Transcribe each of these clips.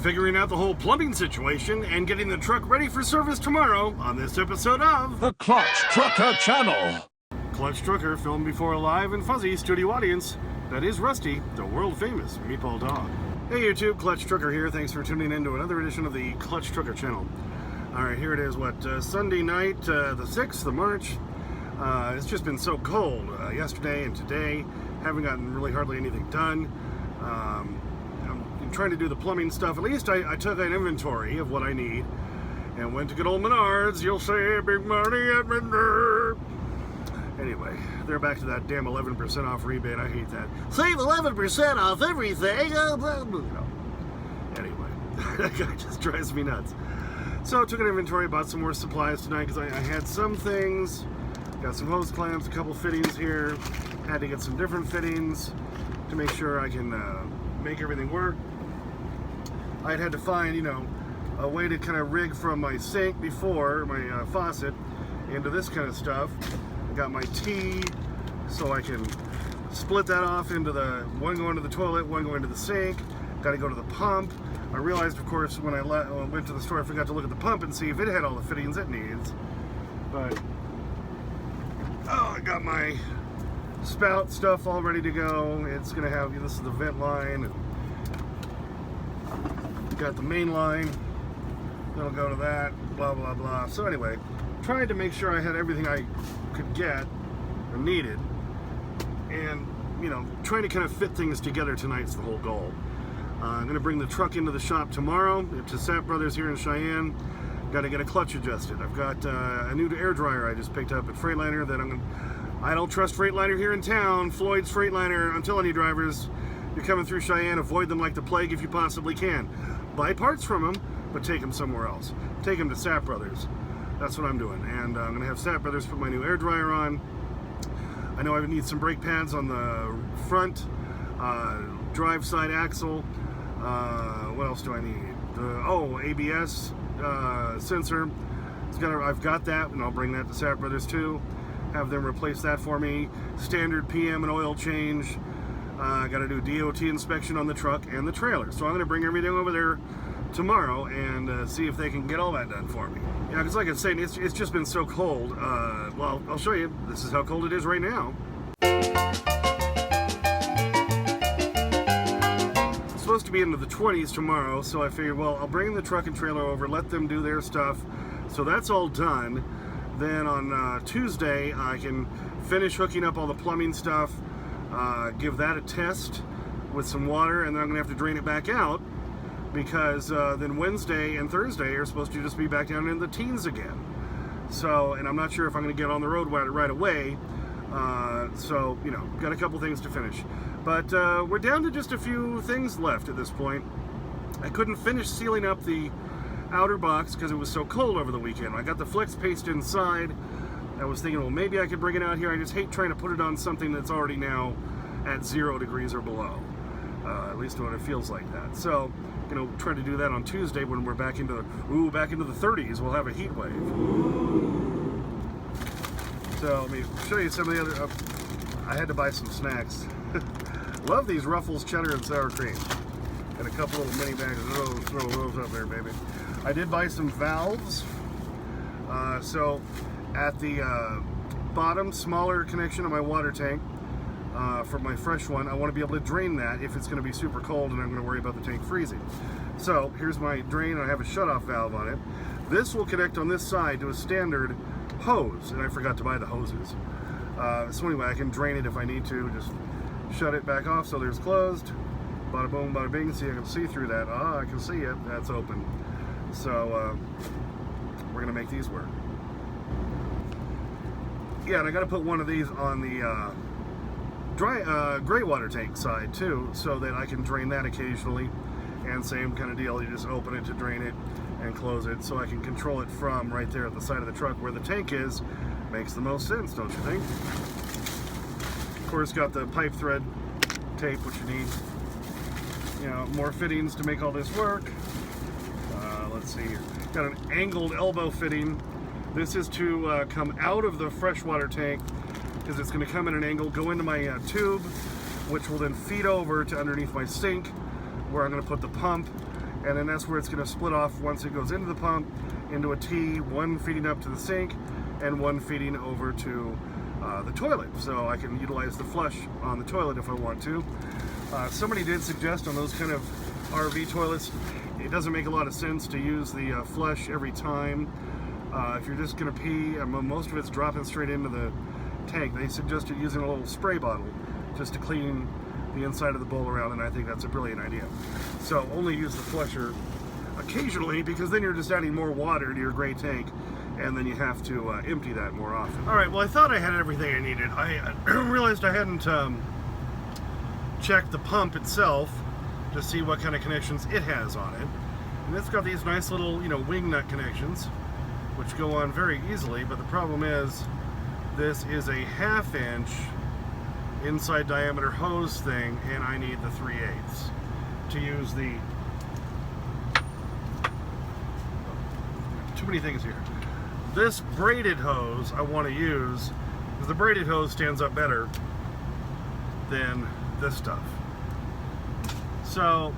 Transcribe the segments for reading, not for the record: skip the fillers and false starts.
figuring out the whole plumbing situation and getting the truck ready for service tomorrow on this episode of The Clutch Trucker Channel. Clutch Trucker, filmed before a live and fuzzy studio audience that is Rusty, the world-famous meatball dog. Hey YouTube, Clutch Trucker here. Thanks for tuning in to another edition of the Clutch Trucker Channel. Alright, here it is, Sunday night, the 6th of March. It's just been so cold yesterday and today. Haven't gotten really hardly anything done. I'm trying to do the plumbing stuff. At least I took an inventory of what I need and went to good old Menards. You'll say big money at Menards. Anyway, they're back to that damn 11% off rebate. I hate that. Save 11% off everything. Anyway, that guy just drives me nuts. So I took an inventory, bought some more supplies tonight because I had some things. Got some hose clamps, a couple fittings here. Had to get some different fittings to make sure I can make everything work. I'd had to find, a way to kind of rig from my sink before, my faucet, into this kind of stuff. I got my T, so I can split that off into the one going to the toilet, one going to the sink. Got to go to the pump. I realized, of course, when I went to the store, I forgot to look at the pump and see if it had all the fittings it needs. But I got my spout stuff all ready to go. It's gonna have, this is the vent line. Got the main line. That'll go to that. Blah blah blah. So anyway, trying to make sure I had everything I could get or needed, and trying to kind of fit things together tonight's the whole goal. I'm gonna bring the truck into the shop tomorrow to Sap Brothers here in Cheyenne. Got to get a clutch adjusted. I've got a new air dryer I just picked up at Freightliner that I don't trust Freightliner here in town. Floyd's Freightliner. I'm telling you, drivers, you're coming through Cheyenne, avoid them like the plague if you possibly can. Buy parts from them, but take them somewhere else. Take them to Sap Brothers. That's what I'm doing. And I'm going to have Sap Brothers put my new air dryer on. I know I need some brake pads on the front, drive side axle. What else do I need? ABS sensor. I've got that, and I'll bring that to Sap Brothers too. Have them replace that for me. Standard PM and oil change. Got to do DOT inspection on the truck and the trailer. So I'm going to bring everything over there tomorrow and see if they can get all that done for me. Yeah, because like I was saying, it's just been so cold. Well, I'll show you. This is how cold it is right now. It's supposed to be into the 20s tomorrow, so I figured, well, I'll bring the truck and trailer over, let them do their stuff. So that's all done. Then on Tuesday, I can finish hooking up all the plumbing stuff, give that a test with some water, and then I'm going to have to drain it back out because then Wednesday and Thursday are supposed to just be back down in the teens again. So, and I'm not sure if I'm going to get on the road right away. So, got a couple things to finish. But we're down to just a few things left at this point. I couldn't finish sealing up the outer box because it was so cold over the weekend. I got the flex paste inside. I was thinking, well, maybe I could bring it out here. I just hate trying to put it on something that's already now at 0 degrees or below. At least when it feels like that. So, try to do that on Tuesday when we're back into the 30s. We'll have a heat wave. So let me show you some of the other. I had to buy some snacks. Love these Ruffles cheddar and sour cream. And a couple little mini bags of those. Throw those up there, baby. I did buy some valves. So at the bottom, smaller connection of my water tank for my fresh one, I want to be able to drain that if it's going to be super cold and I'm going to worry about the tank freezing. So here's my drain. I have a shutoff valve on it. This will connect on this side to a standard hose, and I forgot to buy the hoses. So anyway, I can drain it if I need to. Just shut it back off so there's closed. Bada boom, bada bing. See, I can see through that. I can see it. That's open. So we're gonna make these work. Yeah, and I gotta put one of these on the gray water tank side too, so that I can drain that occasionally. And same kind of deal. You just open it to drain it and close it, so I can control it from right there at the side of the truck where the tank is. Makes the most sense, don't you think? Of course, got the pipe thread tape, which you need. More fittings to make all this work. Let's see here. Got an angled elbow fitting. This is to come out of the freshwater tank because it's going to come at an angle, go into my tube, which will then feed over to underneath my sink, where I'm going to put the pump and then that's where it's going to split off once it goes into the pump, into a T, one feeding up to the sink, and one feeding over to the toilet. So I can utilize the flush on the toilet if I want to. Somebody did suggest on those kind of RV toilets, it doesn't make a lot of sense to use the flush every time. If you're just going to pee, most of it's dropping straight into the tank. They suggested using a little spray bottle just to clean the inside of the bowl around, and I think that's a brilliant idea. So only use the flusher occasionally, because then you're just adding more water to your gray tank, and then you have to empty that more often. All right, well, I thought I had everything I needed. I realized I hadn't checked the pump itself to see what kind of connections it has on it. And it's got these nice little, wing nut connections, which go on very easily, but the problem is this is a 1/2 inch inside diameter hose thing, and I need the 3/8 to use the... Too many things here. This braided hose I want to use, because the braided hose stands up better than this stuff. So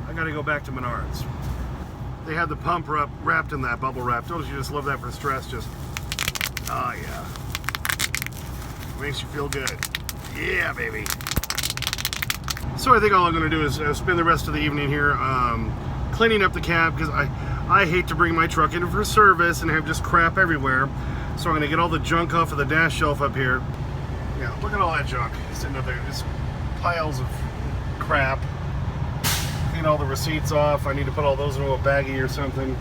I got to go back to Menards. They had the pump wrapped in that bubble wrap. Don't you just love that for stress? Just, oh yeah. Makes you feel good. Yeah, baby. So I think all I'm going to do is spend the rest of the evening here cleaning up the cab, because I hate to bring my truck in for service and have just crap everywhere. So I'm going to get all the junk off of the dash shelf up here. Yeah, look at all that junk sitting up there. Just piles of crap. Clean all the receipts off. I need to put all those into a baggie or something.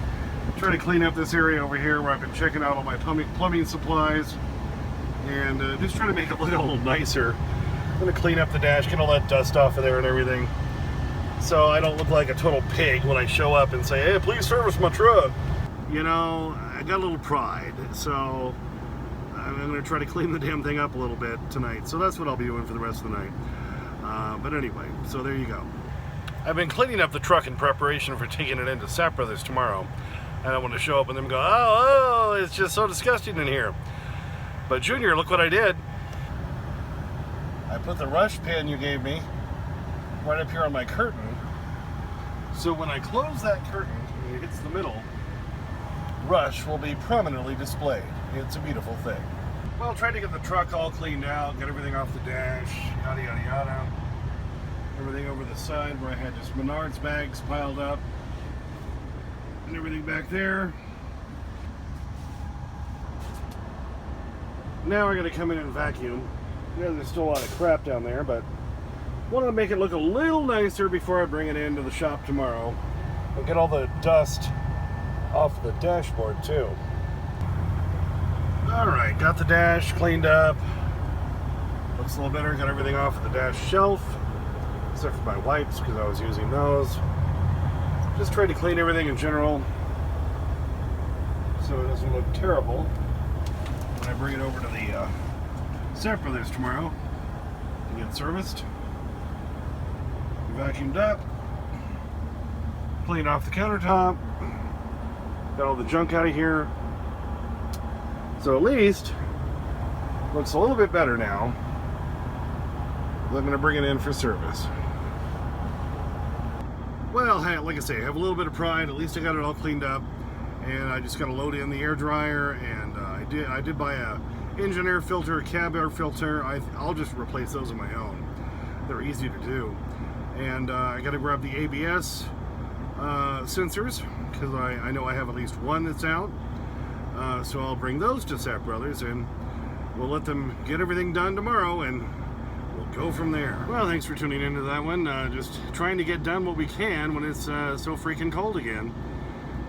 Try to clean up this area over here where I've been checking out all my plumbing supplies. And just trying to make it look a little nicer. I'm going to clean up the dash, get all that dust off of there and everything, so I don't look like a total pig when I show up and say, hey, please service my truck. I got a little pride, so I'm going to try to clean the damn thing up a little bit tonight. So that's what I'll be doing for the rest of the night. But anyway, so there you go. I've been cleaning up the truck in preparation for taking it into Sap Brothers tomorrow. I don't want to show up and them go, oh, it's just so disgusting in here. But Junior, look what I did. I put the rush pin you gave me right up here on my curtain. So when I close that curtain and it hits the middle, rush will be prominently displayed. It's a beautiful thing. Well, tried to get the truck all cleaned out, get everything off the dash, yada yada yada. Everything over the side where I had just Menards bags piled up. And everything back there. Now I gotta come in and vacuum. Yeah, there's still a lot of crap down there, but I want to make it look a little nicer before I bring it into the shop tomorrow. I'll get all the dust off the dashboard too. Alright, got the dash cleaned up. Looks a little better. Got everything off of the dash shelf, except for my wipes, because I was using those. Just tried to clean everything in general so it doesn't look terrible when I bring it over to the Sap Brothers tomorrow to get serviced. Vacuumed up, cleaned off the countertop, got all the junk out of here. So at least looks a little bit better now. I'm going to bring it in for service. Well, hey, like I say, I have a little bit of pride. At least I got it all cleaned up, and I just got to load in the air dryer. And I did buy a engine air filter, a cab air filter. I'll just replace those on my own. They're easy to do. And I got to grab the ABS sensors, because I know I have at least one that's out. So I'll bring those to Sap Brothers, and we'll let them get everything done tomorrow, and we'll go from there. Well, thanks for tuning into that one. Just trying to get done what we can when it's so freaking cold again.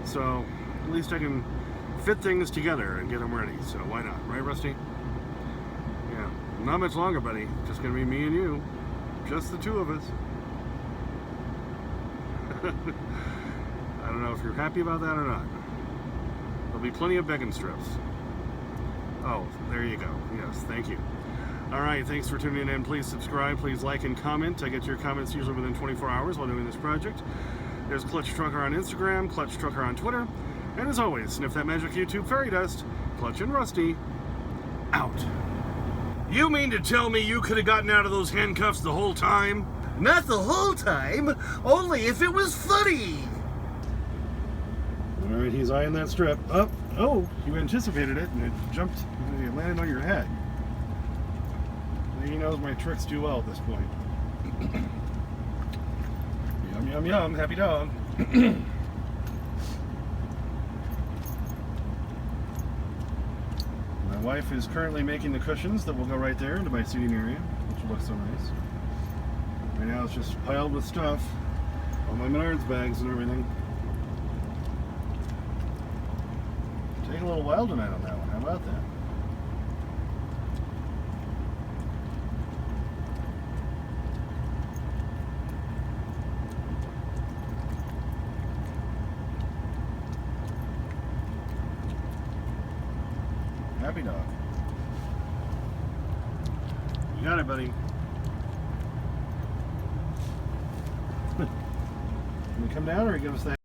So at least I can fit things together and get them ready. So why not, right, Rusty? Yeah, not much longer, buddy. Just gonna be me and you, just the two of us. I don't know if you're happy about that or not. There'll be plenty of begging strips. Oh, there you go. Yes, thank you. All right, thanks for tuning in. Please subscribe, please like and comment. I get your comments usually within 24 hours while doing this project. There's Clutch Trucker on Instagram, Clutch Trucker on Twitter. And as always, sniff that magic YouTube fairy dust. Clutch and Rusty, out. You mean to tell me you could have gotten out of those handcuffs the whole time? Not the whole time, only if it was funny. All right, he's eyeing that strip. Oh, you anticipated it, and it jumped, it landed on your head. He knows my tricks too well at this point. Yum, yum, yum, happy dog. My wife is currently making the cushions that will go right there into my seating area, which will look so nice. Right now it's just piled with stuff, all my Menards bags and everything. Taking a little while tonight on that one, how about that? Happy dog. You got it, buddy. Can we come down or give us that?